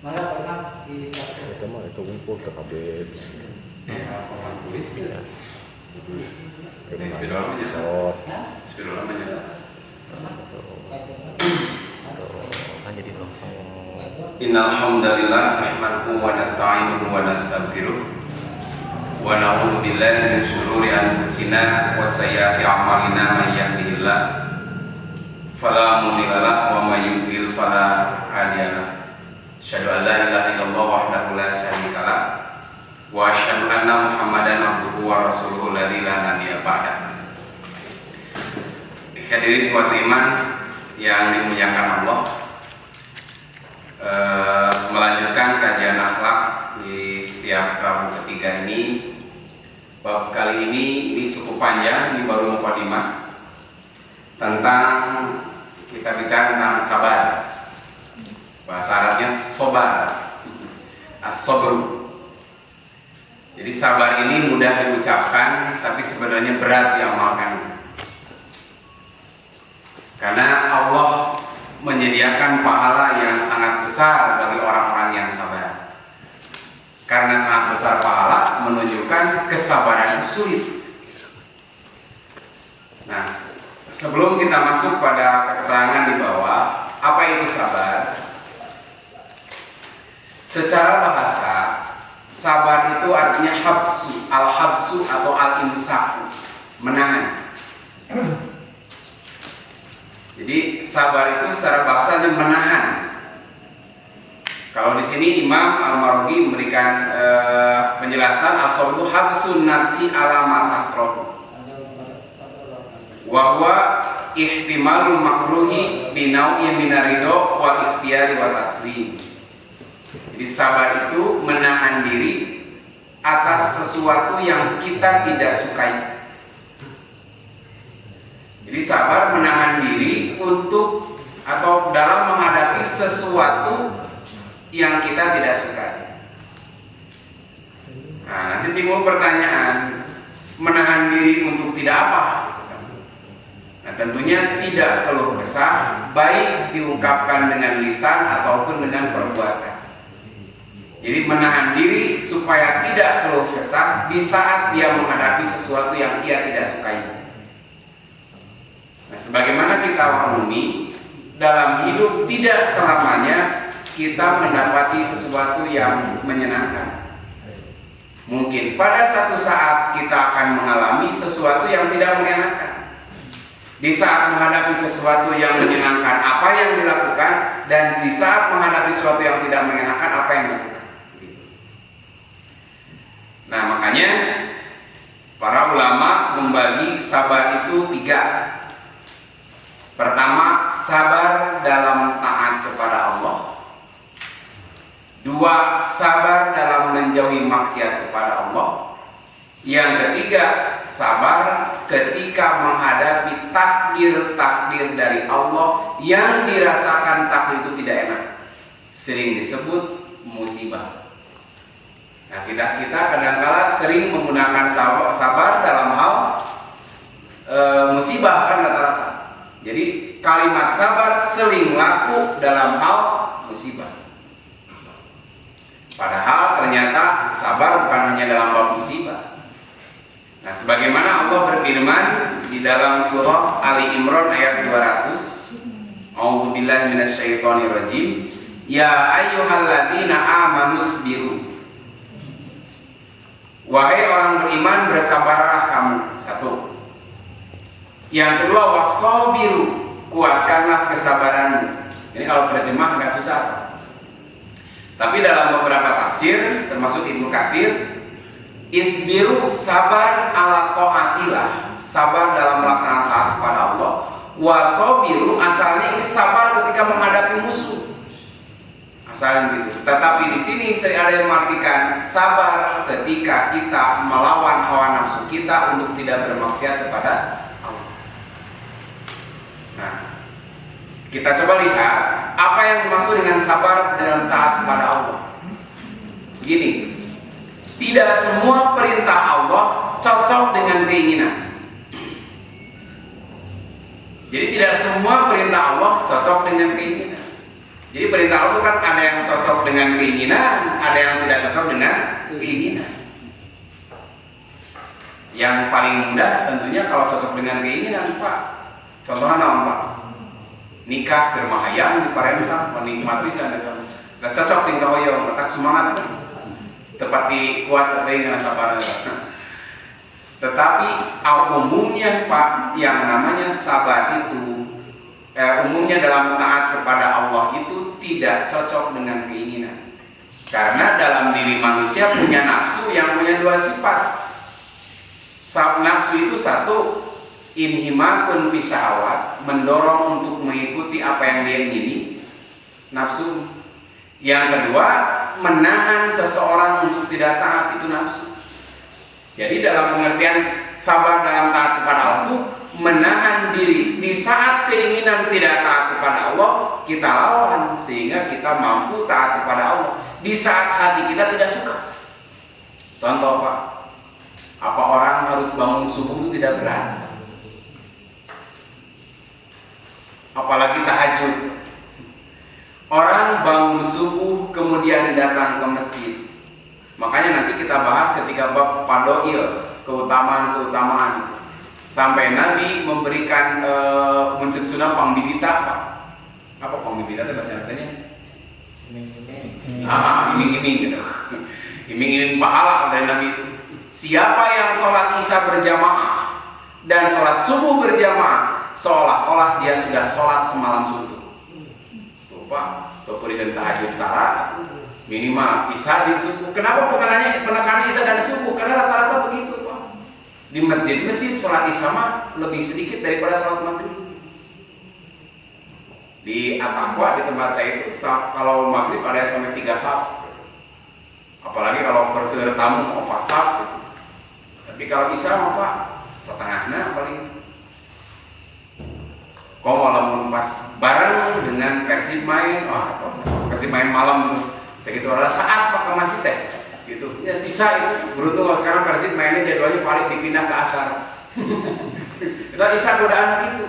Itu mah itu ngumpul ke KB Orang tulis bisa. spidol namanya. Spidol namanya. Jadi dong. Innal hamdalillah nahmaduhu wa nasta'inuhu wa nastaghfiruh wa na'udzu billahi min shururi anfusina wa sayyiati a'malina may yahdihillah fala mudilla lahu wa may yudlil fala hadiya lahu. Asyhadu an la ilaha illallah wahdahu la syarika lahu wa asyhadu anna Muhammadan abduhu wa rasuluhu alladzi la nabiyya ba'da. Hadirin ikhwat iman yang dimuliakan Allah, melanjutkan kajian akhlak di setiap Rabu ketiga ini. Bab kali ini cukup panjang, ini baru mukadimah tentang, kita bicara tentang sabar. Bahasa Arabnya sobar, as-sabru. Jadi sabar ini mudah diucapkan, tapi sebenarnya berat diamalkan. Karena Allah menyediakan pahala yang sangat besar bagi orang-orang yang sabar. Karena sangat besar pahala menunjukkan kesabaran sulit. Nah, sebelum kita masuk pada keterangan di bawah, apa itu sabar? Secara bahasa, sabar itu artinya habsu, al-habsu atau al-imsaku, menahan. Jadi sabar itu secara bahasanya menahan. Kalau di sini Imam Al-Marughi memberikan penjelasan, as-sabru habsun nafsi ala ma takrahu wa huwa ihtimalul makruhi bi nau'in minaridho wal ikhtiyari wal taslim. Jadi sabar itu menahan diri atas sesuatu yang kita tidak sukai. Jadi sabar menahan diri untuk atau dalam menghadapi sesuatu yang kita tidak sukai. Nah, nanti timbul pertanyaan, menahan diri untuk tidak apa? Nah, tentunya tidak keluh kesah, baik diungkapkan dengan lisan ataupun dengan perbuatan. Jadi menahan diri supaya tidak keluh kesah di saat dia menghadapi sesuatu yang ia tidak sukai. Nah, sebagaimana kita maklumi, dalam hidup tidak selamanya kita mendapati sesuatu yang menyenangkan. Mungkin pada satu saat kita akan mengalami sesuatu yang tidak menyenangkan. Di saat menghadapi sesuatu yang menyenangkan, apa yang dilakukan, dan di saat menghadapi sesuatu yang tidak menyenangkan, apa yang dilakukan. Nah, makanya para ulama membagi sabar itu tiga. Pertama, sabar dalam taat kepada Allah. Dua, sabar dalam menjauhi maksiat kepada Allah. Yang ketiga, sabar ketika menghadapi takdir-takdir dari Allah yang dirasakan takdir itu tidak enak. Sering disebut musibah. Nah, kita kadang-kala sering menggunakan sabar dalam hal musibah kan rata-rata. Jadi kalimat sabar sering laku dalam hal musibah. Padahal ternyata sabar bukan hanya dalam bab musibah. Nah, sebagaimana Allah berfirman di dalam surah Ali Imran ayat 200, A'udzubillahi minasyaitonirrajim, ya ayyuhalladzina amanusbiru. Wahai orang beriman, bersabarlah kamu. Satu. Yang kedua, wasabiru, kuatkanlah kesabaranmu. Ini kalau terjemah nggak susah. Tapi dalam beberapa tafsir, termasuk Ibnu Katsir, isbiru sabar ala taatillah, sabar dalam melaksanakan taat kepada Allah. Wasabiru asalnya ini sabar ketika menghadapi musuh. Asalnya gitu. Tetapi di sini ada yang mengartikan sabar ketika kita melawan hawa nafsu kita untuk tidak bermaksiat kepada Allah. Nah, kita coba lihat apa yang dimaksud dengan sabar dalam taat kepada Allah. Gini, tidak semua perintah Allah cocok dengan keinginan. Jadi tidak semua perintah Allah cocok dengan keinginan. Jadi perintah Allah itu kan ada yang cocok dengan keinginan, ada yang tidak cocok dengan keinginan. Yang paling mudah tentunya kalau cocok dengan keinginan, Pak. Contohnya naon, Pak? Nikah ke rumah hayam di parentah, menikmati sana kan. Nah, cocok tingkah hoyong, letak semangat kan. Tepat di kuat dengan sabar. Tetapi umumnya, Pak, yang namanya sabar itu umumnya dalam taat kepada Allah itu tidak cocok dengan keinginan. Karena dalam diri manusia punya nafsu yang punya dua sifat. Nafsu itu satu, inhimakun bisahawat, mendorong untuk mengikuti apa yang dia ingini, nafsu. Yang kedua, menahan seseorang untuk tidak taat, itu nafsu. Jadi dalam pengertian sabar dalam taat kepada Allah itu menahan diri. Di saat keinginan tidak taat kepada Allah, kita lawan sehingga kita mampu taat kepada Allah. Di saat hati kita tidak suka. Contoh, Pak, apa orang harus bangun subuh itu tidak berat? Apalagi tahajud. Orang bangun subuh kemudian datang ke masjid. Makanya nanti kita bahas ketika bab Fadail, keutamaan-keutamaan. Sampai Nabi memberikan mencetuskan pangbibita, Pak. Apa pangbibita itu bahasa Indonesia-nya? Iming-iming gitu. Iming-iming pahala dari Nabi itu. Siapa yang sholat isya berjamaah dan sholat subuh berjamaah, seolah-olah dia sudah sholat semalam suntuk. Tuh, Pak, pemberian tahajud tara minimal isya dan subuh. Kenapa penekanan isya dan subuh? Karena rata-rata begitu, Pak. Di masjid-masjid sholat isya mah lebih sedikit daripada sholat maghrib. Di At-Taqwa di tempat saya itu kalau maghrib ada yang sampai 3 saf. Apalagi kalau persegar tamu 4 saf gitu. Tapi kalau isya mah, Pak, setengahnya paling. Kok malam pas bareng dengan Persib main, Persib main malam gitu. Segitu ada saat Pak ke masjid teh gitu. Ya sisa itu beruntung kalau sekarang Persib mainnya jadwalnya paling dipindah ke asar. Kita isya goda anak itu.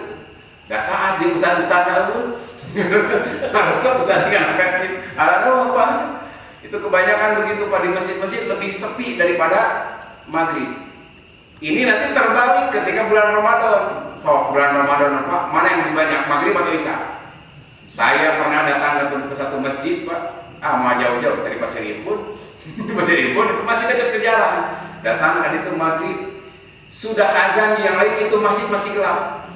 Gak saat jeung ustad-ustad dahulu. Sarasa ustad dengan Persib. Ada apa? Itu kebanyakan begitu, Pak, di masjid-masjid lebih sepi daripada maghrib. Ini nanti terbalik ketika bulan Ramadan. So, bulan Ramadan, Pak, mana yang lebih banyak, maghrib atau isya? Saya pernah datang ke satu masjid, Pak. Mau jauh-jauh dari Pasir Impun. Pasir Impun itu masih dekat ke jalan. Datang kan itu maghrib, sudah azan, yang lain itu masih gelap.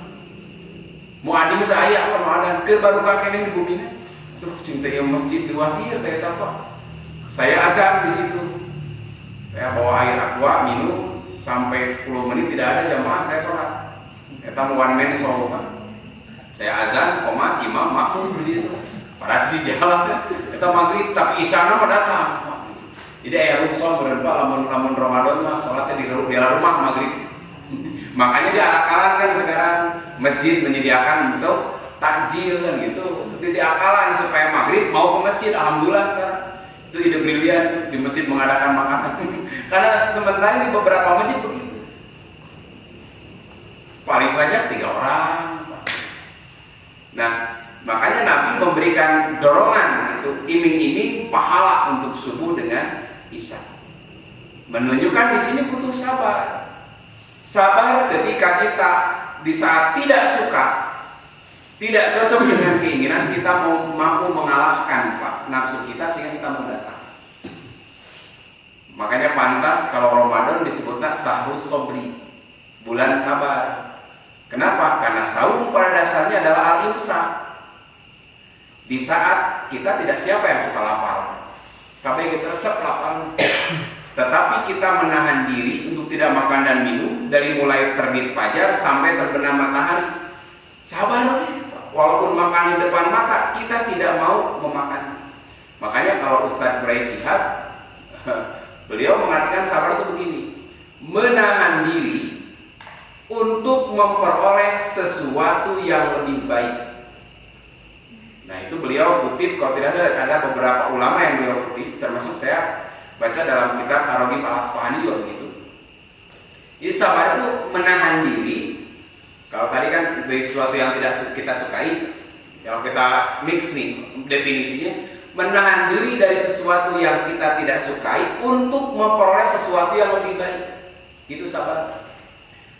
Mau adi itu ayah apa mau ada ke baru kakeknya di bumi. Terus cinta yang masjid di Watir, ternyata, Pak. Saya azan di situ. Saya bawa air aqua minum sampai 10 menit tidak ada jamaah, saya sholat. Kita one man show, Pak. Saya azan, komat, imam, makmum begitu. Pada sisi jalan, kita maghrib, tapi isyana mah datang. Jadi ayah rumson berempat, lamun Ramadan mah sholatnya di rumah maghrib. Makanya diakalan kan sekarang masjid menyediakan untuk takjil kan gitu. Diakalan supaya maghrib mau ke masjid. Alhamdulillah sekarang itu ide brilian di masjid mengadakan makanan. Karena sementara di beberapa masjid begitu. Paling banyak 3 orang. Nah, makanya Nabi memberikan dorongan itu iming-iming pahala untuk subuh dengan isya. Menunjukkan di sini butuh sabar. Sabar ketika kita di saat tidak suka, tidak cocok dengan keinginan, kita mau mampu mengalahkan, Pak, nafsu kita sehingga kita mau datang. Makanya pantas kalau Ramadan disebutnya sahrus sobri, bulan sabar. Kenapa? Karena saum pada dasarnya adalah al-imsak. Di saat kita tidak siapa yang suka lapar, tapi kita resep lapar. Tetapi kita menahan diri untuk tidak makan dan minum dari mulai terbit fajar sampai terbenam matahari. Sabar, walaupun makan di depan mata, kita tidak mau memakan. Makanya kalau Ustadz Quraisy Shihab, beliau mengartikan sabar itu begini: menahan diri untuk memperoleh sesuatu yang lebih baik. Nah, itu beliau kutip, kalau tidak salah ada beberapa ulama yang beliau kutip, termasuk saya baca dalam kitab Ar-Raghib Al-Asfahani juga begitu. Jadi sabar itu menahan diri. Kalau tadi kan dari sesuatu yang tidak kita sukai, Kalau kita mix nih definisinya, menahan diri dari sesuatu yang kita tidak sukai untuk memperoleh sesuatu yang lebih baik. Itu sabar.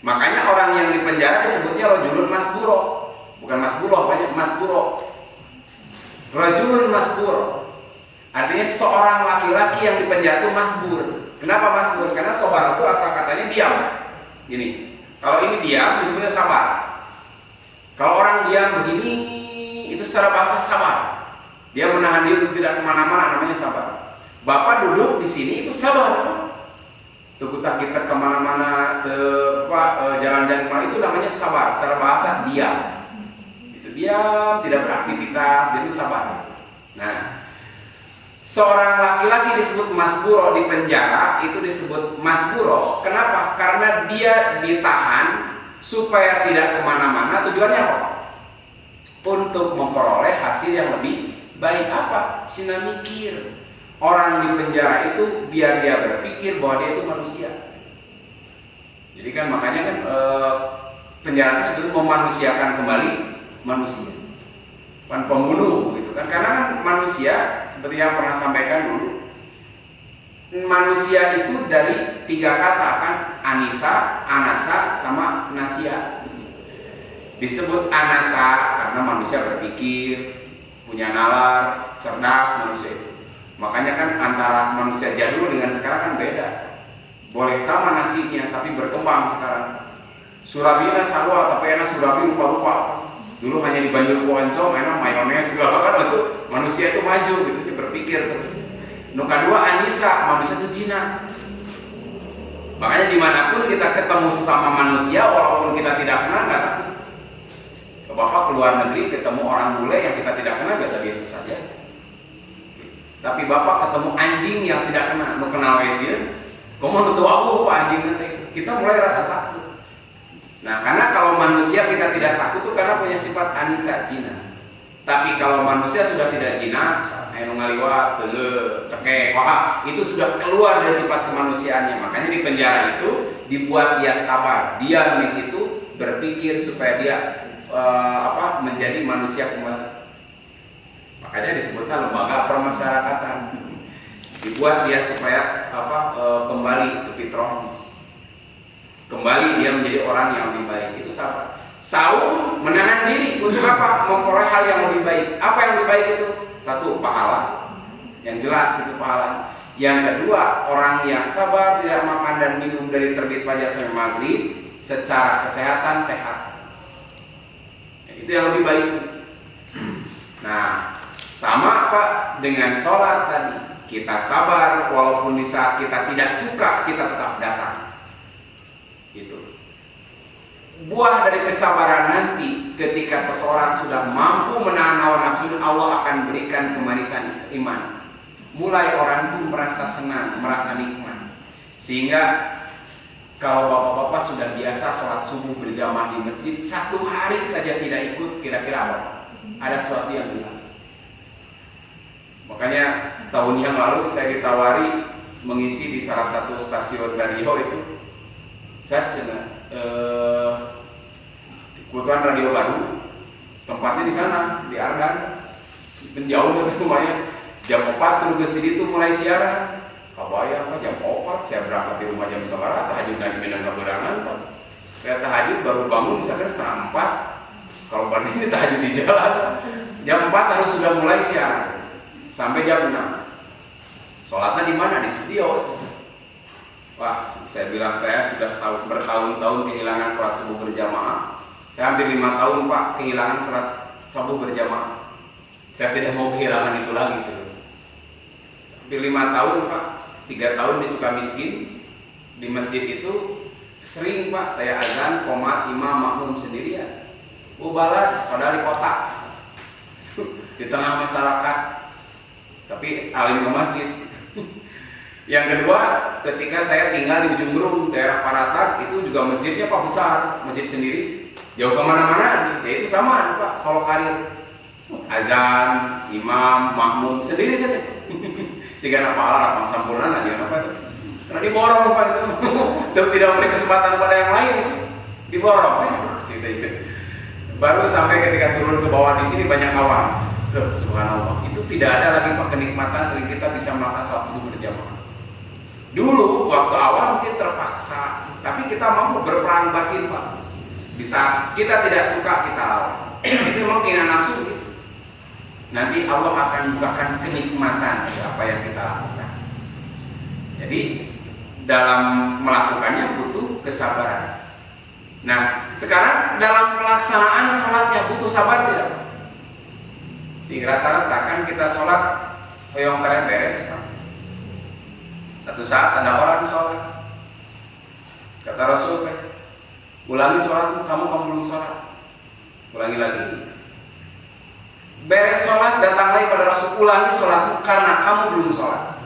Makanya orang yang di penjara disebutnya rajulun masburo. Bukan masburo, banyak masburo. Rajulun masburo. Artinya seorang laki-laki yang di penjara itu masbur. Kenapa masbur? Karena sabar itu asal katanya diam. Gini, kalau ini diam disebutnya sabar. Kalau orang diam begini, itu secara bahasa sabar. Dia menahan diri untuk tidak kemana-mana, namanya sabar. Bapak duduk di sini itu sabar. Tukutak kita kemana-mana, jalan-jalan kemana, itu namanya sabar. Secara bahasa diam. Itu diam, tidak beraktivitas, jadi sabar. Nah, seorang laki-laki disebut masburo di penjara, itu disebut masburo. Kenapa? Karena dia ditahan supaya tidak kemana-mana. Tujuannya apa? Untuk memperoleh hasil yang lebih baik. Apa? Sina mikir. Orang di penjara itu biar dia berpikir bahwa dia itu manusia. Jadi kan makanya kan penjara itu sebetulnya memanusiakan kembali manusia. Bukan pembunuh gitu kan. Karena kan manusia seperti yang pernah sampaikan dulu, manusia itu dari 3 kata kan, anisa, anasa, sama nasia. Disebut anasa karena manusia berpikir, punya nalar, cerdas manusia itu. Makanya kan antara manusia jadul dengan sekarang kan beda. Boleh sama nasinya tapi berkembang sekarang. Surabina salwa tapi enak surabi rupa-rupa. Dulu hanya di Banjur Poncong enak mayones segala kan, itu manusia itu maju gitu, dia berpikir. Nu kedua anisa, manusia itu jina. Makanya dimanapun kita ketemu sesama manusia, walaupun kita tidak kenal, nggak takut. Bapak keluar negeri ketemu orang bule yang kita tidak kenal, biasa-biasa saja. Tapi bapak ketemu anjing yang tidak kenal, nu kenal wesil, kamu nutu aku anjing nanti, kita mulai rasa takut. Nah, karena kalau manusia kita tidak takut itu karena punya sifat anisa jina. Tapi kalau manusia sudah tidak jina, anu ngaliwat, teuleuh, cekek, wah, itu sudah keluar dari sifat kemanusiaannya. Makanya di penjara itu dibuat dia sabar, diam di situ, berpikir supaya dia menjadi manusia kembali. Makanya disebutnya lembaga permasyarakatan. Dibuat dia supaya kembali ke fitrahnya. Kembali dia menjadi orang yang lebih baik. Itu sabar. Saum menahan diri untuk apa? Memperoleh hal yang lebih baik. Apa yang lebih baik itu? 1, pahala. Yang jelas itu pahala. Yang kedua, orang yang sabar tidak makan dan minum dari terbit fajar sampai maghrib, secara kesehatan sehat. Itu yang lebih baik. Nah, sama apa dengan sholat tadi? Kita sabar walaupun di saat kita tidak suka, kita tetap datang. Gitu. Buah dari kesabaran nanti ketika seseorang sudah mampu menahan hawa nafsu, Allah akan berikan kemanisan iman. Mulai orang itu merasa senang, merasa nikmat. Sehingga kalau bapak-bapak sudah biasa sholat subuh berjamaah di masjid, 1 hari saja tidak ikut, kira-kira apa? Ada sesuatu yang hilang. Makanya tahun yang lalu saya ditawari mengisi di salah satu stasiun radio itu. Saya kebetulan radio baru, tempatnya di sana di Ardan, menjauh dari rumahnya. Jam 4 tugas di itu mulai siaran. Kabaya apa jam 4 saya berangkat di rumah jam 9, tahajud dari Medan Keberangan. Saya tahajud baru bangun misalkan setengah 4. Kalau pagi ini tahajud di jalan. Jam 4 harus sudah mulai siaran sampai jam 6. Sholatnya di mana? Di studio. Wah, saya bilang saya sudah bertahun-tahun kehilangan sholat subuh berjamaah. Saya hampir 5 tahun Pak kehilangan sholat subuh berjamaah. Saya tidak mau kehilangan itu lagi. Hampir 5 tahun Pak, 3 tahun di Sukamiskin. Di masjid itu sering Pak saya azan, qomat, imam, makmum sendirian. Ubalan padahal di kota, di tengah masyarakat. Tapi alim ke masjid. Yang kedua, ketika saya tinggal di Ujung Berung, daerah Paratak, itu juga masjidnya Pak besar, masjid sendiri, jauh kemana-mana, ya itu sama Pak, Solo Karir, azan, imam, makmum sendiri kan, sehingga apa lapang sampurna aja apa itu, karena diborong Pak itu, tidak memberi kesempatan pada yang lain, diborong, cerita itu. Baru sampai ketika turun ke bawah di sini banyak awan. Loh, subhanallah. Itu tidak ada lagi Pak kenikmatan sering kita bisa melakukan sholat subuh berjamaah. Dulu waktu awal mungkin terpaksa, tapi kita mampu berperang batin Pak. Bisa kita tidak suka kita lawan. Itu memang keinginan nafsu gitu. Nanti Allah akan bukakan kenikmatan dari apa yang kita lakukan. Jadi dalam melakukannya butuh kesabaran. Nah, sekarang dalam pelaksanaan sholatnya butuh sabar tidak? Di rata-rata kan kita sholat hoyong beres kan? Satu saat ada orang sholat, kata Rasul, ulangi sholatmu, kamu belum sholat, ulangi lagi. Beres sholat datang lagi pada Rasul, ulangi sholatmu karena kamu belum sholat.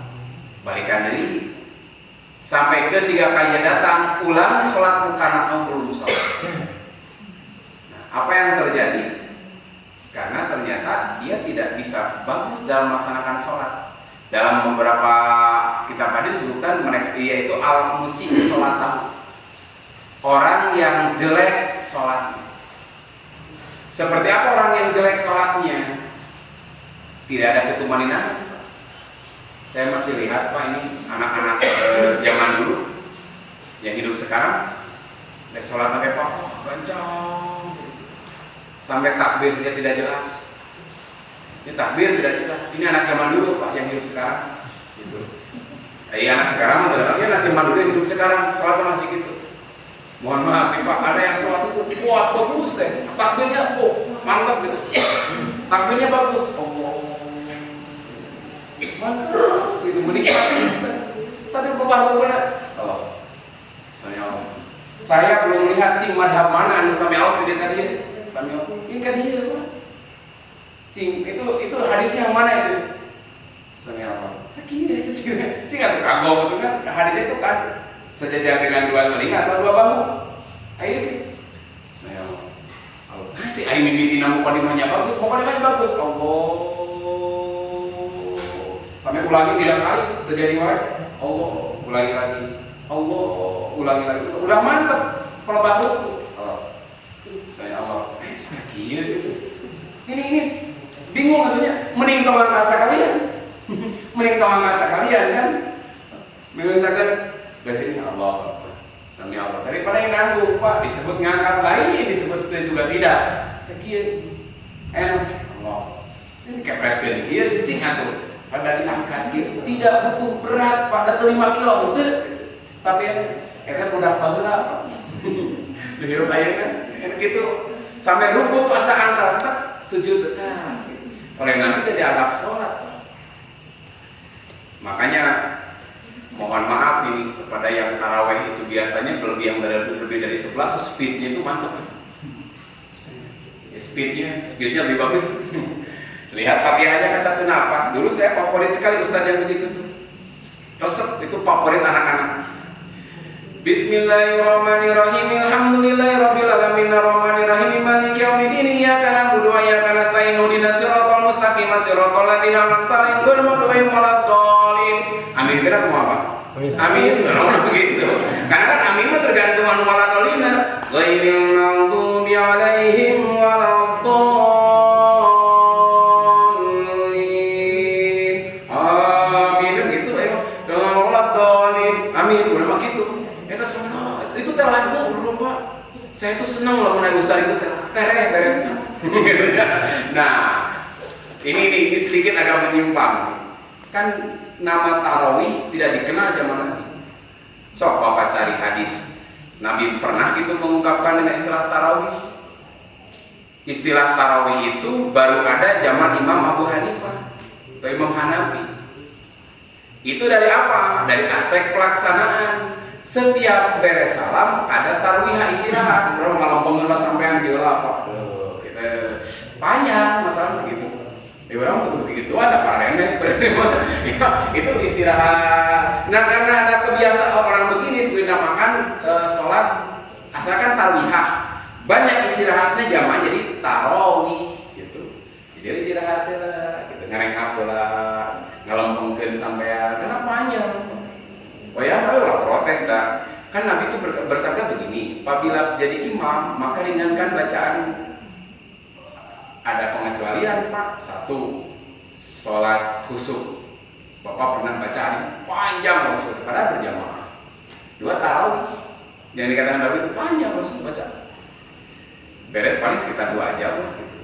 Balikan diri. Sampai ketiga kalinya datang, ulangi sholatmu karena kamu belum sholat. Nah, apa yang terjadi? Karena ternyata dia tidak bisa bagus dalam melaksanakan sholat. Dalam beberapa kitab hadis disebutkan mereka yaitu al-musyi sholatahu, orang yang jelek sholatnya. Seperti apa orang yang jelek sholatnya? Tidak ada ketumaninaan. Saya masih lihat Pak, ini anak-anak zaman dulu yang hidup sekarang, sholat sampai Pak, gancang, sampai takbir saja tidak jelas. Ini takbir tidak jelas. Ini anak zaman dulu Pak yang hidup sekarang. Gitu. Anak sekarang adalah anak zaman dulu yang hidup sekarang, sholatnya masih gitu. Mohon maaf nih Pak, ada yang sholat itu kuat bagus deh, takbirnya mantap gitu. Takbirnya bagus, mantap gitu, menikmati. Tapi baru benar. Saya belum lihat cing madhab mana anu sami Allah tidak tadi. Sami Allah. Ini kan dia Pak. Cing itu hadis yang mana itu? Sami Allah. Sekira itu sih. Cing atau kagok itu kan hadisnya itu kan sejajar dengan dua telinga atau dua bahu. Ayo itu. Sami Allah. Nah si aing mimiti namu kodimahnya bagus, pokoknya bagus. Allah. Sampai ulangi 3 kali terjadi wae. Allah, ulangi lagi. Allah, ulangi lagi. Udah mantep kalau bahu. Saya Allah. Sekian gitu. Ini bingung katanya. Mending tolong kaca kalian. Mending tolong kaca kalian kan. Misalkan dari sini Allah. Sami Allah. Daripada yang nanggung Pak disebut ngangkat lain, disebut juga tidak. Sekian. Enak Allah. Ini kepretkeun ieu cing atuh. Pada diangkat tidak butuh berat pada 5 kilo itu, tapi kita budak baheula dihirup air kan gitu sampai rukuk asa antara tak sujud tetap oleh Nabi jadi adab sholat. Makanya mohon maaf ini kepada yang taraweh itu biasanya lebih dari sebelah tuh speednya itu mantap speednya lebih bagus. Lihat Fatihahnya kan satu napas. Dulu saya favorit sekali ustadz yang begitu. Resep itu favorit anak-anak. Bismillahirrahmanirrahim. Alhamdulillahirabbil alamin arrahmanirrahim maliki yaumiddin iyyaka na'budu wa iyyaka nasta'in ihdinas siratal mustaqim siratal ladzina an'amta 'alaihim ghairil maghdubi 'alaihim waladdallin. Amin kira kumaha Pak? Amin. Kalau begitu. Karena kan amin mah tergantung anu waladdallina. Ghairil maghdubi 'alaihim waladdallin. Saya tuh senang loh menaik ustaz itu tereh beres. Nah, ini sedikit agak menyimpang. Kan nama tarawih tidak dikenal zaman Nabi. Sok Bapak cari hadis. Nabi pernah gitu mengungkapkan dengan istilah tarawih. Istilah tarawih itu baru ada zaman Imam Abu Hanifah atau Imam Hanafi. Itu dari apa? Dari aspek pelaksanaan. Setiap beres salam ada tarwihah istirahat. Orang malam pengelah sampean gila Pak. Kita panjang masalah begitu. Orang untuk begitu ada parenet ya, itu istirahat. Nah karena ada kebiasaan orang begini sebelum makan sholat asalkan tarwihah. Banyak istirahatnya jamaah jadi tarawih gitu. Jadi istirahat lah, gitu ngerengap lah, ngelempengkeun sampean. Karena panjang. Oh ya, tapi orang protes dah. Kan Nabi itu bersabda begini, apabila jadi imam maka ringankan bacaan Ada pengecualian Pak. Satu, sholat khusyuk. Bapak pernah baca hadis panjang Rasul pada berjamaah. Dua, tarawih. Yang dikatakan tarawih itu panjang Rasul baca. Beres paling sekitar 2 jam lah gitu.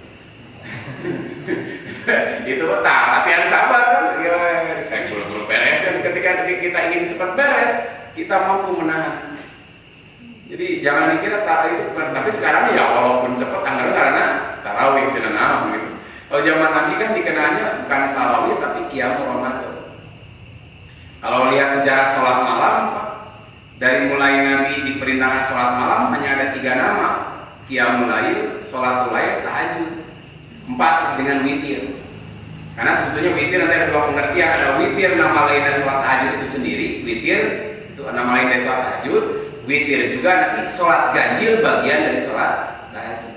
Itu tapi yang sabar kan. Ya, saya buru-buru beres. Ketika kita ingin cepat beres, kita mampu menahan. Jadi jangan dikira tarawih itu bukan. Tapi sekarang ya walaupun cepat anggaran karena tarawih itu nama gitu. Kalau zaman Nabi kan dikenalnya bukan tarawih tapi qiyamul Ramadan. Kalau lihat sejarah sholat malam, dari mulai Nabi diperintahkan sholat malam hanya ada 3 nama: qiyamul lail, sholatul lail, tahajud. 4 dengan witir. Karena sebetulnya witir nanti ada 2 pengertian. Ada witir nama lain dari sholat tahajud itu sendiri, witir itu nama lain dari sholat tahajud. Witir juga nanti sholat ganjil bagian dari sholat tahajud.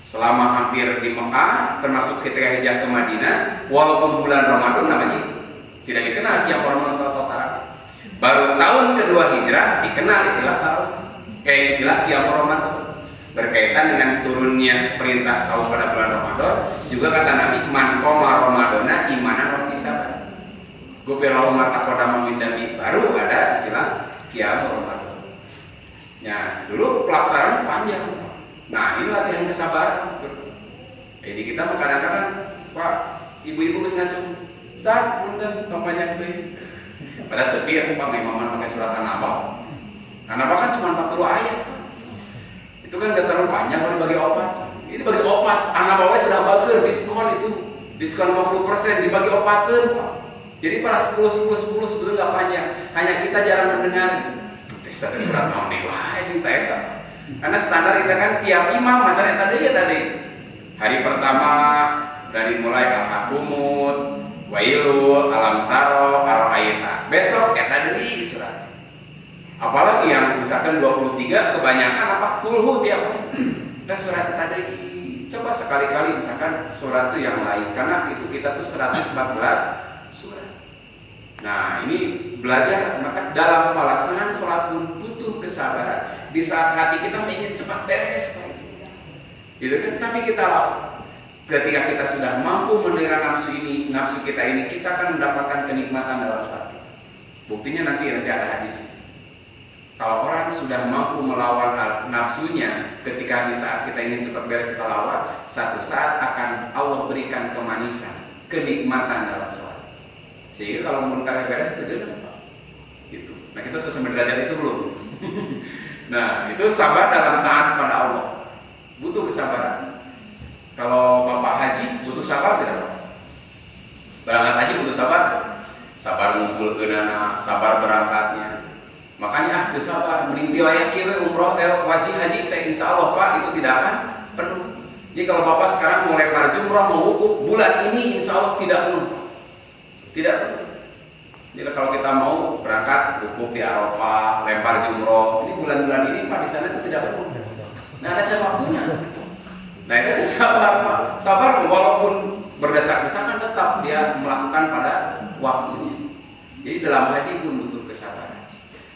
Selama hampir di Mekah, termasuk ketika hijrah ke Madinah, walaupun bulan Ramadan namanya itu tidak dikenal qiyam Ramadan atau tarawih. Baru tahun kedua hijrah dikenal istilah tarawih, istilah qiyam Ramadan. Berkaitan dengan turunnya perintah saum pada bulan Ramadan, juga kata Nabi, man qoma ramadana imanan wa ihtisaban. Gufira lahu ma taqaddama min dambi. Baru ada istilah qiyam Ramadan. Ya, dulu pelaksanaannya panjang. Nah, ini latihan kesabaran. Jadi kita kadang-kadang, Pak, ibu-ibu geus ngacung. Zat, punten banyak deui. Pada tepir Pak imaman pakai surat An-Naba. An-Naba kan cuma 40 ayat. Itu kan gak terlalu panjang kalau dibagi opat. Ini bagi opat. An-Naba sudah bager diskon itu. Diskon 50% dibagi opateun, Pak. Jadi para 10 sebetulnya gak panjang. Hanya kita jarang mendengar. Surat tahun ini wah cinta eta. Karena standar kita kan tiap imam macam eta deui tadi. Hari pertama dari mulai al-hakumut, wailul, alam taro, al-ayata. Besok eta deui surat. Apalagi yang misalkan 23 kebanyakan apa kulhu tiap hari. Kita surat eta deui. Coba sekali-kali misalkan surat itu yang lain karena itu kita tuh 114 surat. Nah, ini belajar, maka dalam pelaksanaan sholat pun butuh kesabaran. Di saat hati kita ingin cepat beres, gitu kan? Tapi ketika kita sudah mampu menerima nafsu kita ini, kita akan mendapatkan kenikmatan dalam hati. Buktinya nanti ada hadis. Kalau orang sudah mampu melawan nafsunya, ketika di saat kita ingin cepat beres kita lawan, satu saat akan Allah berikan kemanisan, kenikmatan dalam sholat. Sehingga kalau muntah beres itu gitu. Nah, kita sudah derajat itu belum. Nah, itu sabar dalam taat pada Allah. Butuh kesabaran. Kalau Bapak haji butuh sabar tidak, Pak? Berangkat haji butuh sabar. Sabar ngumpulkeun anak, sabar berangkatnya. Makanya sabar mending tiwaya kieu umroh wajib haji teh insyaallah Pak itu tidak akan penuh. Jadi kalau Bapak sekarang mau lempar jumrah mau wukuf bulan ini insyaallah tidak penuh. Tidak. Jadi kalau kita mau berangkat wukuf di Arafah, lempar jumroh, ini bulan-bulan ini Pak di sana itu tidak penuh. Nah, ada waktunya. Nah, itu sabar Pak. Sabar walaupun berdesak-desakan tetap dia melakukan pada waktunya. Jadi dalam haji pun butuh kesabaran.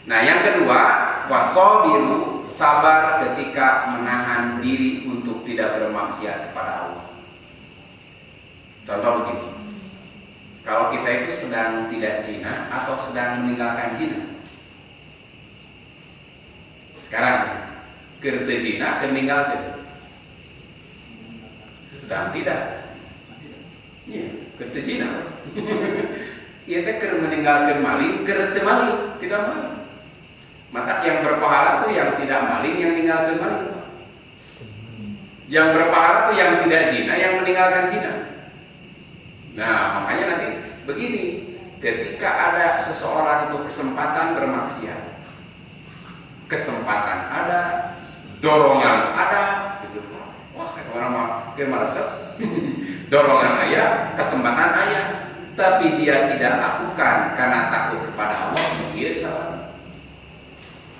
Nah, yang kedua, wasabiru, sabar ketika menahan diri untuk tidak bermaksiat kepada Allah. Contoh begini. Kalau kita itu sedang tidak zina atau sedang meninggalkan zina. Sekarang keur teu zina keur ninggalkeun. Sedang tidak. Iya, keur teu zina. Ieu teh keur meninggalkeun maling, keur teu maling, tidak maling. Mata yang berpahala tuh yang tidak maling, yang meninggalkan maling. Yang berpahala tuh yang tidak zina, yang meninggalkan zina. Nah, makanya nanti begini, ketika ada seseorang itu kesempatan bermaksiat, kesempatan ada, dorongan ada, gitu. Wah, kata orang mah resep. Dorongan ayah, kesempatan ayah, tapi dia tidak lakukan karena takut kepada Allah. Dia salah.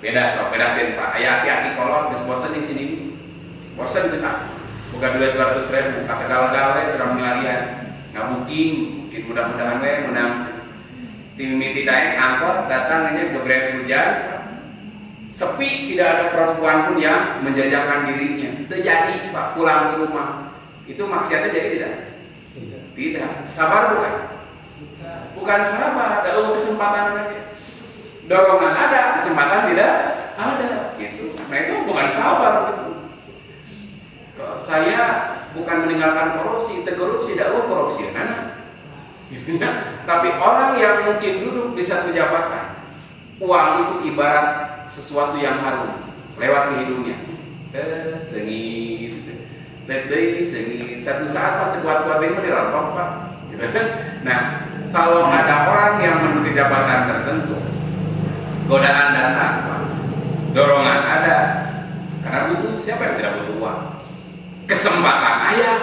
Beda bedakeun Pak. Aya aki-aki kolot geus bosen di sini. Bosen teh Pak. Boga duit 200.000 ka Tegal we curang milarian. Ngabuking, mungkin mudah-mudahan we menang. Tim mimiti daek angkot datang hanya gebret hujan. Sepi, tidak ada perempuan pun yang menjajakan dirinya. Terjadi Pak pulang ke rumah. Itu maksiatnya jadi tidak? Tidak. Sabar bukan? Bukan sabar, ada kesempatan aja. Dorongan ada, kesempatan tidak ada. Gitu. Nah itu bukan sabar. Saya bukan meninggalkan korupsi, korupsi tidak korupsi kan? Tapi orang yang mungkin duduk di satu jabatan, uang itu ibarat sesuatu yang harum lewat ke hidungnya. Sengit, sengit. Satu saat Pak kuat-kuat ini dirontok Pak. Nah, kalau ada orang yang menuju jabatan tertentu, godaan datang, Pak. Dorongan ada, karena butuh. Siapa yang tidak butuh uang? Kesempatan ayah,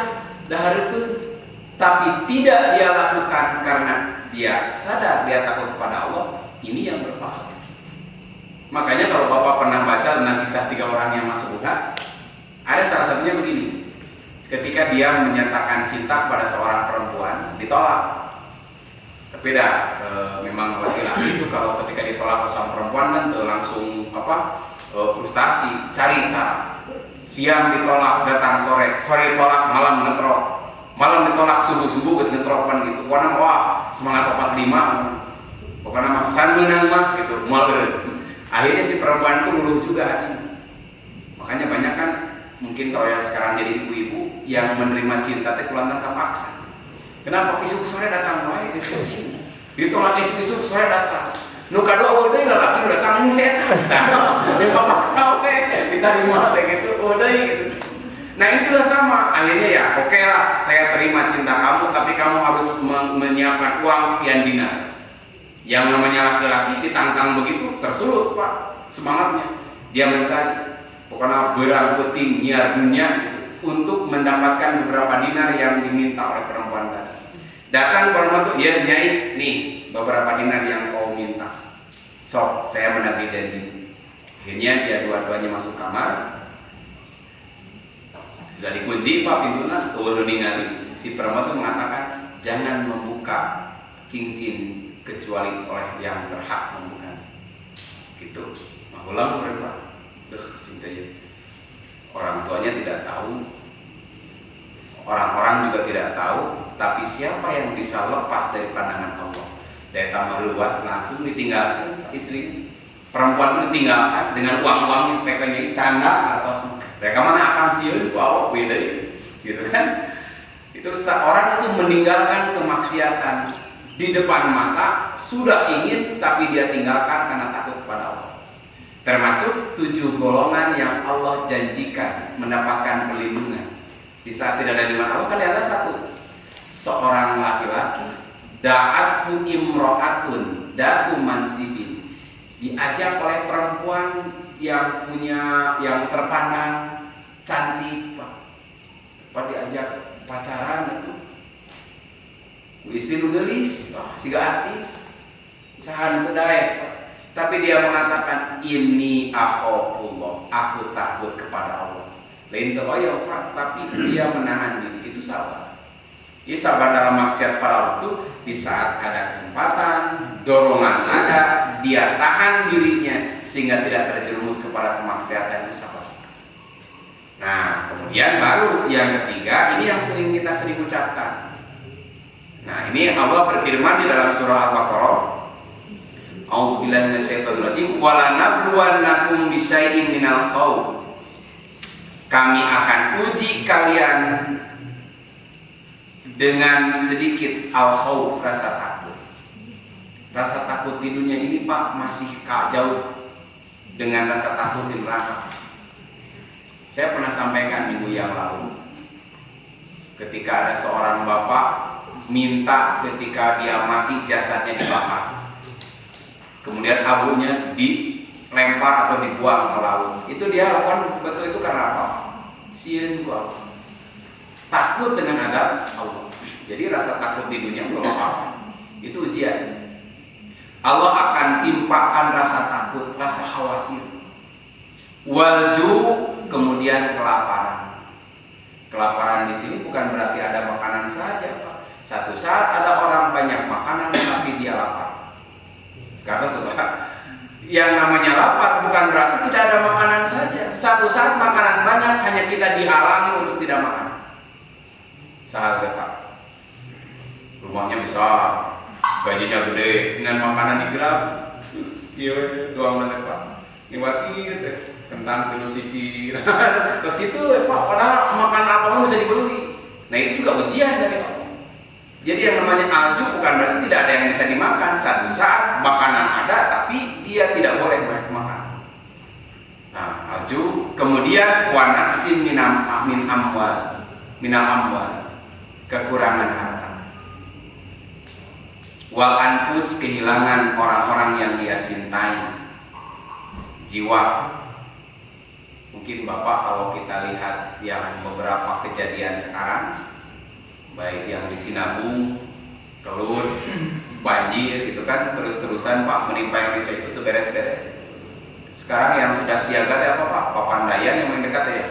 dahareupeun. Tapi tidak dia lakukan karena dia sadar, dia takut kepada Allah. Ini yang berbahaya. Makanya kalau Bapak pernah baca tentang kisah 3 orang yang masuk surga, ada salah satunya begini. Ketika dia menyatakan cinta kepada seorang perempuan, ditolak. Tapi memang laki-laki itu kalau ketika ditolak oleh seorang perempuan kan langsung frustasi, cari cara. Siang ditolak, datang sore, sore ditolak, malam ngetrok, malam ditolak, subuh-subuh gue ngetrokan gitu. Pokoknya wah semangat 45, pokoknya mah san menang mah gitu, malah. Akhirnya si perempuan itu ngeluh juga hatinya. Makanya banyak kan mungkin kalau yang sekarang jadi ibu-ibu yang menerima cinta teh kulantan kapaksa. Kenapa? Isuk sore datang wae diskusi. Ditolak isuk sore datang. Nu kadua deui lalaki datang ini setan. Dia kapaksa we diterima teh gitu. Deui gitu. Nah ini juga sama. Akhirnya ya oke lah saya terima cinta kamu tapi kamu harus menyiapkan uang sekian dinar. Yang namanya laki-laki ditantang begitu tersulut Pak semangatnya. Dia mencari pokoknya berang penting nyiar dunia gitu, untuk mendapatkan beberapa dinar yang diminta oleh perempuan tadi. Datang perempuan itu, ya Nyai, nih beberapa dinar yang kau minta. Sok, saya menagih janji. Akhirnya dia dua-duanya masuk kamar. Sudah dikunci Pak pintunya, tuh ningali. Si perempuan itu mengatakan jangan membuka cincin kecuali oleh yang berhak membuka. Gitu. Nah, ulang berapa? Cinta ya. Orang tuanya tidak tahu, orang-orang juga tidak tahu, tapi siapa yang bisa lepas dari pandangan Allah? Data meluas langsung ditinggalkan istri. Perempuan itu ditinggalkan dengan uang-uang yang PPnya canda atau semua. Mereka mana akan sieun ku awak beda gitu kan? Itu seorang itu meninggalkan kemaksiatan di depan mata, sudah ingin tapi dia tinggalkan karena takut kepada Allah. Termasuk 7 golongan yang Allah janjikan mendapatkan perlindungan di saat tidak ada iman Allah. Kan ada satu, seorang laki-laki da'athu imro'atun datu mansibin, diajak oleh perempuan yang yang terpandang cantik Pak, diajak pacaran itu istri lu gelis, siga artis, sahan kedai, tapi dia mengatakan ini akhofullah, aku takut kepada Allah. Lain teroyo Pak, tapi dia menahan diri, itu sabar. Ini sabar dalam maksiat para waktu di saat ada kesempatan, dorongan ada, dia tahan dirinya sehingga tidak terjerumus kepada kemaksiatan, itu sabar. Nah, kemudian baru yang ketiga, ini yang kita sering ucapkan. Nah, ini Allah berfirman di dalam surah Al-Baqarah, A'udzubillahi minasyaitonirrajim, wa lanabluwannakum bisyai'in minal khauf. Kami akan uji kalian dengan sedikit al-khauf, rasa takut. Rasa takut di dunia ini Pak masih jauh dengan rasa takut di neraka. Saya pernah sampaikan minggu yang lalu, ketika ada seorang bapak minta ketika dia mati jasadnya dibakar, kemudian abunya dilempar atau dibuang ke laut. Itu dia lakukan seperti itu karena apa? Sieun gua takut dengan azab Allah. Jadi rasa takut di dunia belum apa-apa, itu ujian. Allah akan timpakan rasa takut, rasa khawatir, walju, kemudian kelaparan. Kelaparan di sini bukan berarti ada makanan saja Pak. Satu saat ada orang banyak makanan tapi dia lapar. Karena setelah yang namanya lapar bukan berarti tidak ada makanan saja. Satu saat makanan banyak hanya kita dihalangi untuk tidak makan. Sahabat Pak, rumahnya besar, gajinya gede, dengan makanan digerap, iya tuang nanti Pak, niwatir deh, kentang kilo sikir, terus gitu Pak, padahal makan apapun bisa dibeli. Nah itu juga ujian dari Allah. Jadi yang namanya alju bukan berarti tidak ada yang bisa dimakan. Satu saat makanan ada, tapi dia tidak boleh banyak makan. Nah, alju, kemudian wanaksim minal amwal, kekurangan harta. Wal anfus, kehilangan orang-orang yang dia cintai. Jiwa. Mungkin Bapak kalau kita lihat yang beberapa kejadian sekarang, baik yang di Sinabung, Kelut, banjir itu kan terus-terusan Pak menimpa Indonesia itu tuh beres-beres. Sekarang yang sudah siaga apa Pak? Papandayan yang main dekat ya.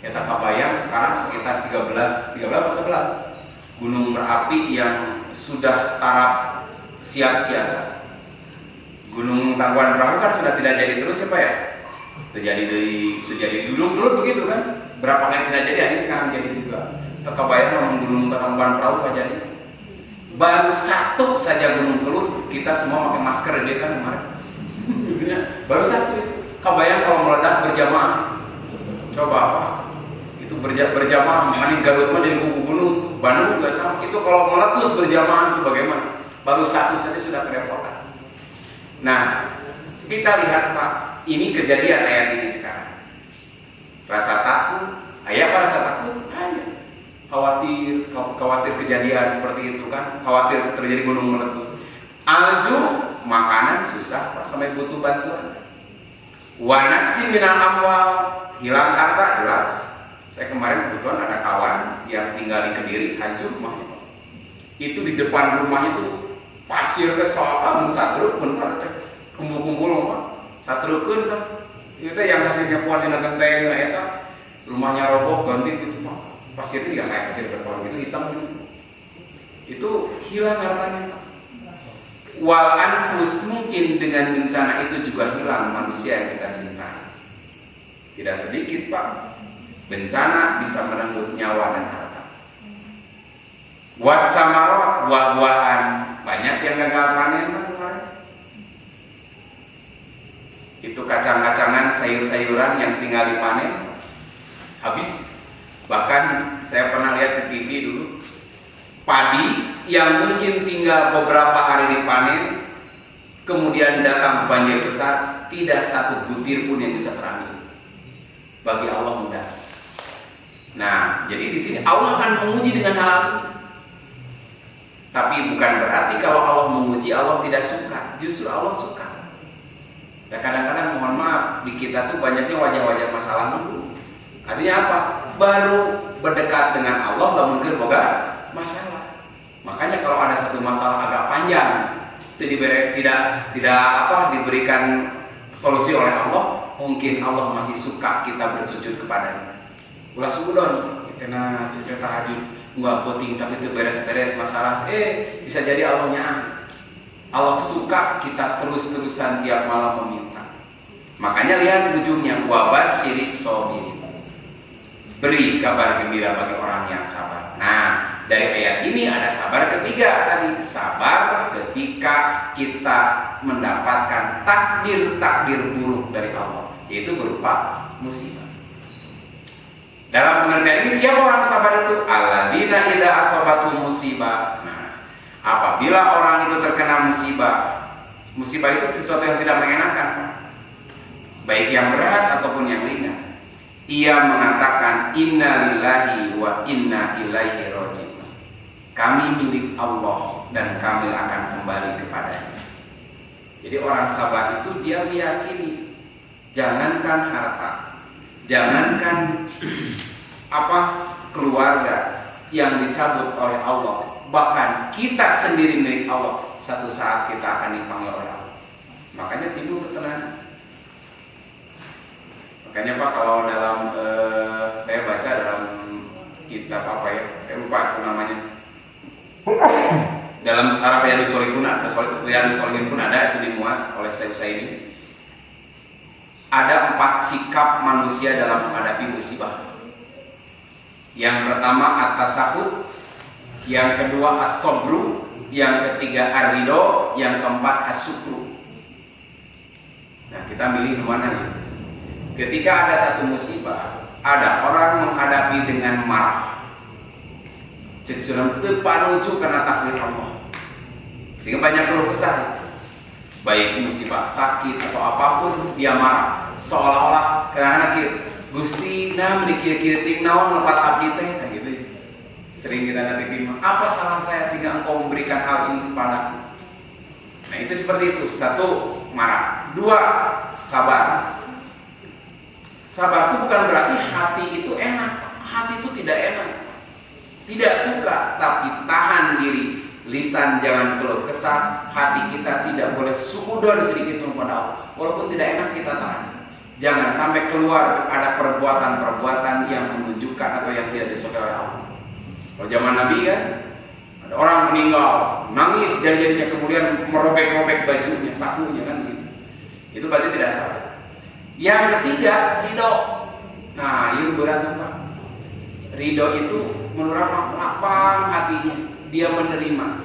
Ya Takabayang sekarang sekitar 13 atau 11 gunung berapi yang sudah taraf siap siaga. Gunung Tangkuban Perahu kan sudah tidak jadi terus ya Pak ya. Terjadi gunung Kelut begitu kan. Berapa kali tidak jadi akhirnya sekarang jadi juga. Takabayang gunung Tangkuban Perahu kan jadi. Baru satu saja gunung Kelut kita semua pakai masker dia kan kemarin. Baru satu itu. Kabayang kalau meledak berjamaah. Coba apa? Itu berjamaah. Makanya Garut mah dari kubu gunung. Bandung juga sama. Itu kalau meletus berjamaah itu bagaimana? Baru satu saja sudah kerepotan. Nah, kita lihat Pak, ini kejadian ayat ini sekarang. Rasa takut. Ayat apa rasa takut? Ayat. Khawatir kejadian seperti itu kan. Khawatir terjadi gunung meletus. Alju, makanan susah Pak, sampai butuh bantuan. Wanaksi minal amwal, hilang harta jelas. Saya kemarin kebetulan ada kawan yang tinggal di Kediri, hancur rumahnya Pak. Itu di depan rumahnya tuh pasir ke soal satrukun Pak, kumpul-kumpul Pak, satrukun kan. Itu yang hasilnya kuat yang genteng eta, rumahnya roboh ganti gitu Pak. Pasirnya juga kayak pasir beton gitu hitam gitu. Itu hilang hartanya Pak. Wal anfus, mungkin dengan bencana itu juga hilang manusia yang kita cintai. Tidak sedikit Pak, bencana bisa merenggut nyawa dan harta. Wasamarot, buah-buahan, banyak yang gagal panen Pak kemarin. Itu kacang-kacangan, sayur-sayuran yang tinggal dipanen habis. Bahkan saya pernah lihat di TV dulu, padi yang mungkin tinggal beberapa hari dipanen, kemudian datang banjir besar, tidak satu butir pun yang bisa terambil. Bagi Allah mudah. Nah, jadi di sini Allah akan menguji dengan hal ini. Tapi bukan berarti kalau Allah menguji Allah tidak suka. Justru Allah suka. Ya kadang-kadang mohon maaf di kita tuh banyaknya wajah-wajah masalah dulu. Artinya apa? Baru berdekat dengan Allah lamun keur boga masalah. Makanya kalau ada satu masalah agak panjang, itu tidak diberikan solusi oleh Allah, mungkin Allah masih suka kita bersujud kepadanya. Ulah sudon, kita cerita tahajud, nggak penting tapi itu beres-beres masalah. Bisa jadi Allahnya Allah suka kita terus-terusan tiap malam meminta. Makanya lihat ujungnya, wabasyiris shabirin. Beri kabar gembira bagi orang yang sabar. Nah, dari ayat ini ada sabar ketiga tadi, sabar ketika kita mendapatkan takdir buruk dari Allah, yaitu berupa musibah. Dalam pengertian ini siapa orang sabar itu? Alladzina idza asabatu musibah. Nah, apabila orang itu terkena musibah itu sesuatu yang tidak mengenakan, baik yang berat ataupun yang ringan. Ia mengatakan inna lillahi wa inna ilaihi raji'un. Kami milik Allah dan kami akan kembali kepadanya. Jadi orang sabar itu dia meyakini, jangankan harta, jangankan keluarga yang dicabut oleh Allah, bahkan kita sendiri milik Allah, satu saat kita akan dipanggil oleh Allah. Makanya timbul ketenangan. Makanya Pak, kalau dalam saya baca dalam kitab apa ya, saya lupa itu namanya. Dalam Syarah Riyadhus Shalihin pun ada itu dimuat oleh Syekh Utsaimin. Ada 4 sikap manusia dalam menghadapi musibah. Yang pertama at-tasahud, yang kedua as-sabru, yang ketiga ar-ridho, yang keempat as-syukru. Nah, kita milih mana nih? Ketika ada satu musibah, ada orang menghadapi dengan marah, cek sudah panuju karena takdir Allah, sehingga banyak keluh kesah, baik musibah, sakit atau apapun, dia marah, seolah-olah karena Gusti nah dikir-kir ting naon lepat abdi teh, nah gitu. Sering kita nanti bilang, apa salah saya sehingga engkau memberikan hal ini kepadaku? Nah itu seperti itu. Satu, marah. Dua, sabar. Sabar itu bukan berarti hati itu enak. Hati itu tidak enak, tidak suka, tapi tahan diri. Lisan jangan keluh kesah. Hati kita tidak boleh suudon sedikit pun pada Allah. Walaupun tidak enak kita tahan. Jangan sampai keluar ada perbuatan-perbuatan yang menunjukkan atau yang tidak disukai oleh Allah. Kalau zaman Nabi kan, ada orang meninggal, nangis jari-jarinya, kemudian merobek-robek bajunya, sakunya kan gitu. Itu berarti tidak sabar. Yang ketiga, ridho. Nah, itu berat Pak. Ridho itu menurut lapang hatinya, dia menerima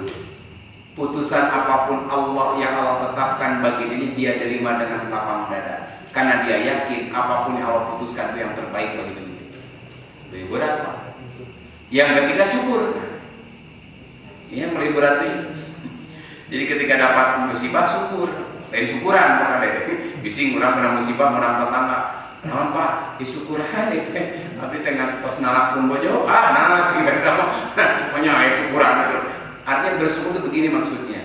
putusan apapun Allah yang Allah tetapkan bagi diri, dia terima dengan lapang dada, karena dia yakin apapun yang Allah putuskan itu yang terbaik bagi diri. Lebih berat Pak. Yang ketiga syukur. Ini yang lebih berat ini. Jadi ketika dapat musibah syukur. Dari syukuran Pak ada. Bising orang kena musibah, orang tetangga. Naon Pak, disyukuran tapi tengah tos nalak pun bojo. Nanas gitu kita. Pokoknya ayo syukuran gitu. Artinya bersyukur itu begini maksudnya.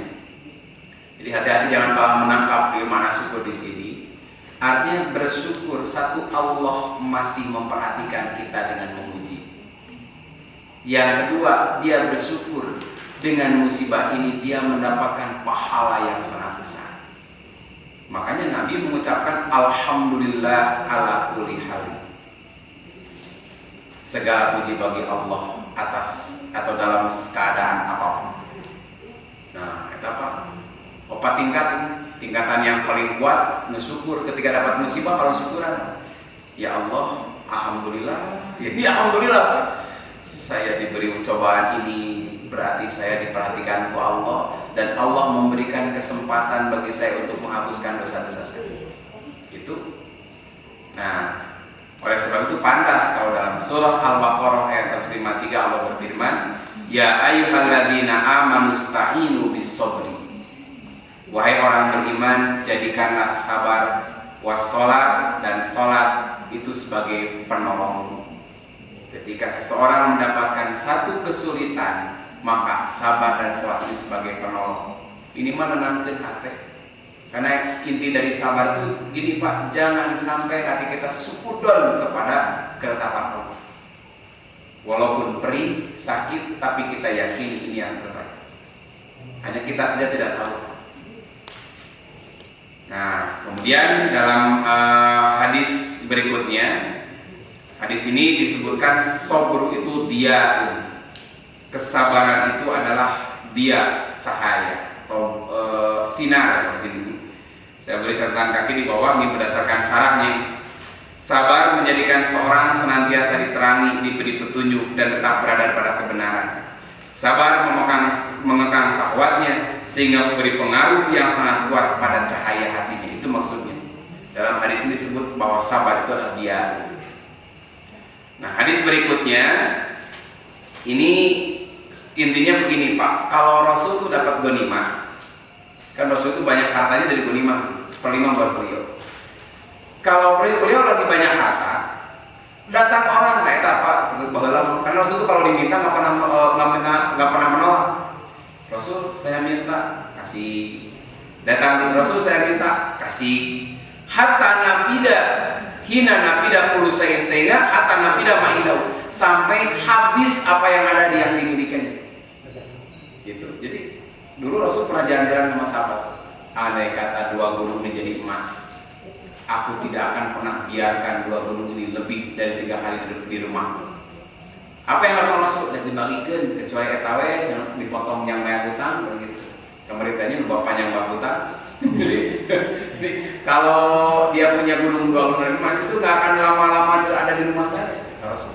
Jadi hati-hati jangan salah menangkap di mana syukur di sini. Artinya bersyukur satu, Allah masih memperhatikan kita dengan memuji. Yang kedua, dia bersyukur dengan musibah ini dia mendapatkan pahala yang sangat besar. Makanya Nabi mengucapkan alhamdulillah ala kulli hal. Segala puji bagi Allah atas atau dalam keadaan apapun. Nah, itu apa? Opat tingkatan yang paling kuat bersyukur ketika dapat musibah. Kalau syukuran, ya Allah, alhamdulillah. Jadi alhamdulillah saya diberi cobaan ini, berarti saya diperhatikan oleh Allah dan Allah memberikan kesempatan bagi saya untuk menghapuskan dosa-dosa saya. Itu. Nah, oleh sebab itu pantas kalau dalam surah Al-Baqarah ayat 153 Allah berfirman, ya ayyuhalladzina amanu sta'inu bis-sabri. Wahai orang beriman, jadikanlah sabar wassalat, dan salat itu sebagai penolong. Ketika seseorang mendapatkan satu kesulitan, maka sabar dan salat ini sebagai penolong. Ini menenangkan hati. Karena inti dari sabar itu gini Pak, jangan sampai hati kita sukudon kepada ketetapan Allah. Walaupun perih, sakit, tapi kita yakin ini yang terbaik. Hanya kita saja tidak tahu. Nah, kemudian dalam hadis berikutnya, hadis ini disebutkan sabr itu dia, kesabaran itu adalah dia, cahaya atau sinar atau sini. Saya beri catatan kaki di bawah ini berdasarkan syarahnya. Sabar menjadikan seorang senantiasa diterangi, diberi petunjuk dan tetap berada pada kebenaran. Sabar mengekang syahwatnya sehingga memberi pengaruh yang sangat kuat pada cahaya hatinya. Itu maksudnya. Dalam hadis ini disebut bahwa sabar itu adalah dia. Nah, hadis berikutnya ini intinya begini Pak. Kalau Rasul itu dapat ghanimah, kan Rasul itu banyak hartanya dari ghanimah, 1/5 buat beliau. Kalau beliau lagi banyak harta, datang orang kayak apa? Karena Rasul itu kalau diminta nggak pernah menolak. Rasul saya minta kasih. Datang Rasul saya minta kasih. Hatta nabida hina nabida puluh sehingga hatta nabida ma'indahu, sampai habis apa yang ada di yang dimilikannya. Gitu. Jadi dulu Rasul pernah jalan-jalan sama sahabat. Andai kata 2 gunung ini jadi emas, aku tidak akan pernah biarkan 2 gunung ini lebih dari 3 hari di rumah. Apa yang lakukan Rasul? Dan dibagikan kecuali etawe dipotong yang bayar hutang begitu. Pemerintahnya bapak yang bayar hutang. Jadi kalau dia punya gunung 2 gunung emas itu nggak akan lama-lama ada di rumah saya. Rasul,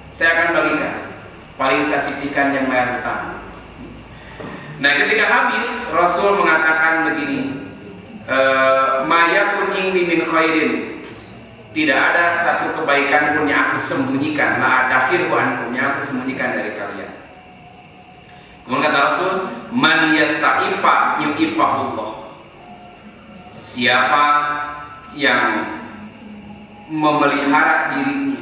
saya akan bagikan. Paling paling saya sisihkan yang bayar hutang. Nah, ketika habis, Rasul mengatakan begini, mayakun indi min khairin, tidak ada satu kebaikan pun yang aku sembunyikan, la adakhiru ankum, yang aku sembunyikan dari kalian. Kemudian kata Rasul, man yasta'ifa yu'ifahullah, siapa yang memelihara dirinya,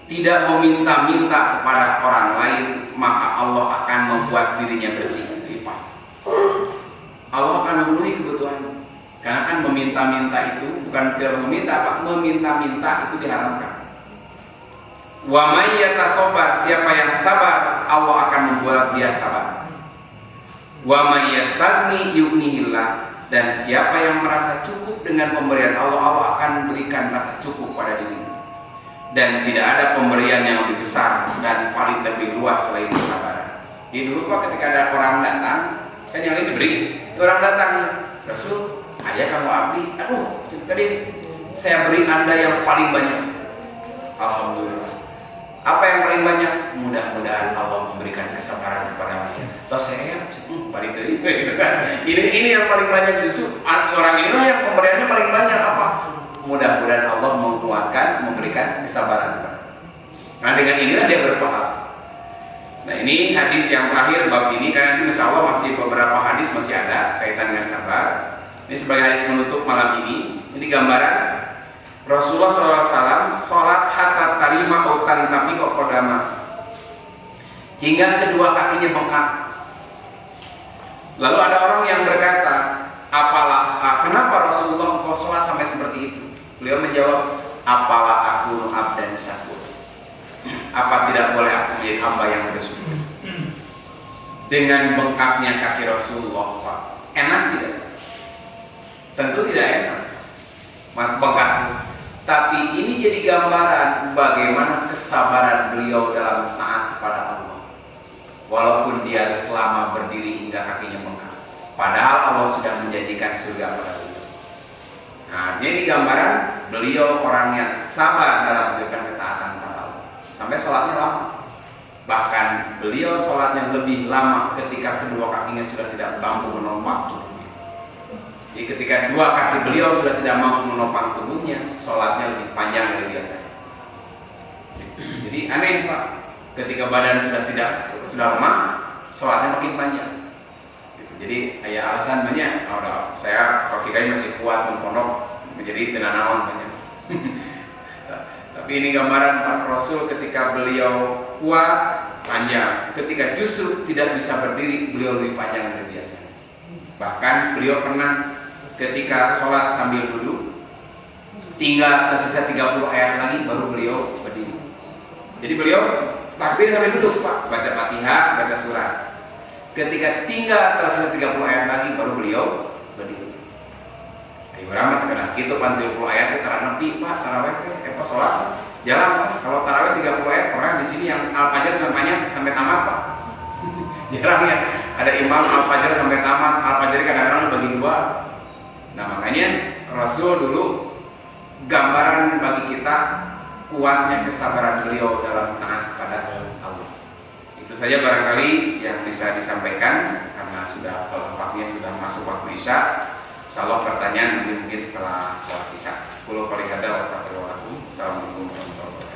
tidak meminta-minta kepada orang lain, maka Allah akan membuat dirinya bersih. Allah akan memenuhi kebutuhan. Karena kan meminta-minta itu bukan tidak meminta, Pak. Meminta-minta itu diharamkan. Wa may yatasabar, siapa yang sabar, Allah akan membuat dia sabar. Wa may yastagni yughnihillah, dan siapa yang merasa cukup dengan pemberian Allah, Allah akan berikan rasa cukup pada dirinya. Dan tidak ada pemberian yang lebih besar dan paling lebih luas selain kesabaran. Jadi dulu Pak, ketika ada orang datang, kan yang lain diberi, orang datang, Rasul, ayah kamu abdi, aduh, tadi saya beri anda yang paling banyak. Alhamdulillah. Apa yang paling banyak? Mudah-mudahan Allah memberikan kesabaran kepada saya. Toh saya paling dari gitu kan. Ini yang paling banyak, justru orang inilah yang pemberiannya paling banyak. Apa? Mudah-mudahan Allah menguatkan, memberikan kesabaran. Nah, dengan inilah dia berpahala. Nah, ini hadis yang terakhir bab ini, karena nanti insya Allah masih beberapa hadis masih ada kaitan dengan sabar. Ini sebagai hadis menutup malam ini. Ini gambaran Rasulullah SAW sholat hatta tarima utan tapi kodama, hingga kedua kakinya bengkak. Lalu ada orang yang berkata, kenapa Rasulullah engkau sholat sampai seperti itu? Beliau menjawab, apalah aku abdan syakur, apa tidak boleh aku menjadi hamba yang bersyukur? Dengan bengkaknya kaki Rasulullah, Pak, enak tidak? Tentu tidak enak bengkak. Tapi ini jadi gambaran bagaimana kesabaran beliau dalam taat kepada Allah, walaupun dia harus lama berdiri hingga kakinya bengkak, padahal Allah sudah menjanjikan surga pada beliau. Nah, jadi gambaran beliau orang yang sabar dalam memberikan ketaatan kepada Allah, sampai sholatnya lama. Bahkan beliau sholatnya lebih lama ketika kedua kakinya sudah tidak mampu menopang tubuhnya. Jadi ketika dua kaki beliau sudah tidak mampu menopang tubuhnya, sholatnya lebih panjang dari biasa. Jadi aneh Pak, ketika badan sudah lemah, sholatnya makin panjang. Jadi ya alasan banyak. Saya kaki masih kuat mempondok menjadi tenanawan banyak. Tapi ini gambaran Pak Rasul ketika beliau kuat panjang, ketika justru tidak bisa berdiri beliau lebih panjang dari biasa. Bahkan beliau pernah ketika sholat sambil duduk, tinggal tersisa 30 ayat lagi baru beliau berdiri. Jadi beliau takbir sambil duduk Pak, baca Fatihah, baca surat. Ketika tinggal tersisa 30 ayat lagi baru beliau berdiri. Ayo rahmat kena gitu 30 ayat kita nepi Pak, tarawih pas sholat jalan Pak. Kalau tarawih 30 ayat, orang di sini yang al-fajr sampai tamat Pak. Jarang ya ada imam al-fajr sampai tamat. Al-fajr kadang-kadang bagi dua. Nah, makanya Rasul dulu gambaran bagi kita kuatnya kesabaran beliau dalam taat kepada Allah. Itu saja barangkali yang bisa disampaikan, karena sudah waktunya sudah masuk waktu Isya. Insyaallah pertanyaan mungkin setelah sholat Isya. Qul qali hadza wa astaghfirullah. Assalamualaikum warahmatullahi wabarakatuh.